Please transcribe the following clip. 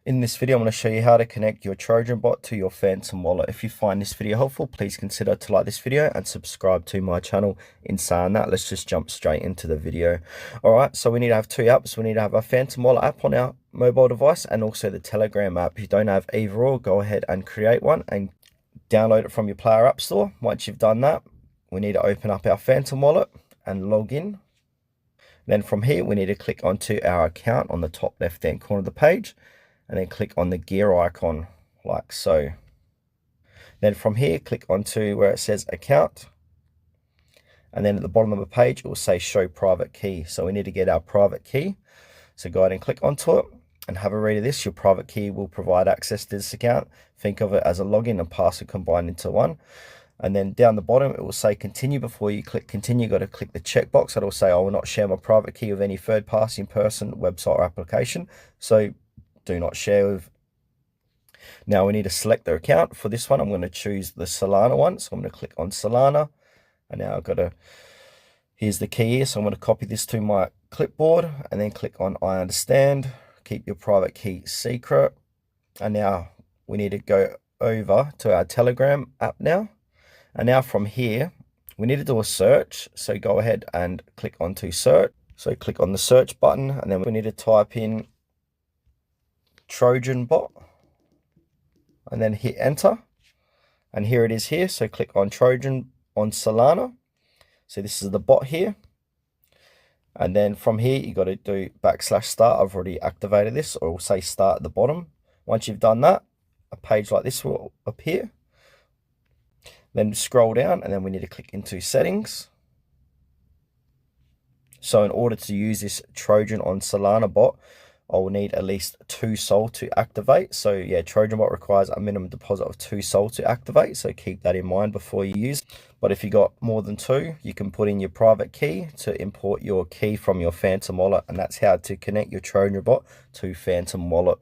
In this video, I'm going to show you how to connect your Trojan Bot to your Phantom wallet. If you find this video helpful, please consider to like this video and subscribe to my channel. In saying that, let's just jump straight into the video. All right, so we need to have two apps. We need to have a Phantom wallet app on our mobile device and also the Telegram app. If you don't have either or, go ahead and create one and download it from your Player App Store. Once you've done that, we need to open up our Phantom wallet and log in. Then from here, we need to click onto our account on the top left-hand corner of the page, and then click on the gear icon like so. Then from here, click onto where it says account. And then at the bottom of the page, it will say show private key. So we need to get our private key. So go ahead and click onto it and have a read of this. Your private key will provide access to this account. Think of it as a login and password combined into one. And then down the bottom, it will say continue. Before you click continue, you've got to click the checkbox. It'll say I will not share my private key with any third-party person, website, or application. So do not share with. Now we need to select the account. For this one, I'm going to choose the Solana one. So I'm going to click on Solana. And now I've got to, here's the key here. So I'm going to copy this to my clipboard and then click on I understand. Keep your private key secret. And now we need to go over to our Telegram app now. And now from here, we need to do a search. So go ahead and click onto search. So click on the search button and then we need to type in Trojan Bot and then hit enter, and here it is here. So click on Trojan on Solana. So this is the bot here, and then from here you got to do /start. I've already activated this, or we'll say start at the bottom. Once you've done that, a page like this will appear. Then scroll down and then we need to click into settings. So in order to use this Trojan on Solana bot, I will need at least 2 SOL to activate. So yeah, Trojan Bot requires a minimum deposit of 2 SOL to activate. So keep that in mind before you use. But if you got more than 2, you can put in your private key to import your key from your Phantom wallet. And that's how to connect your Trojan Bot to Phantom wallet.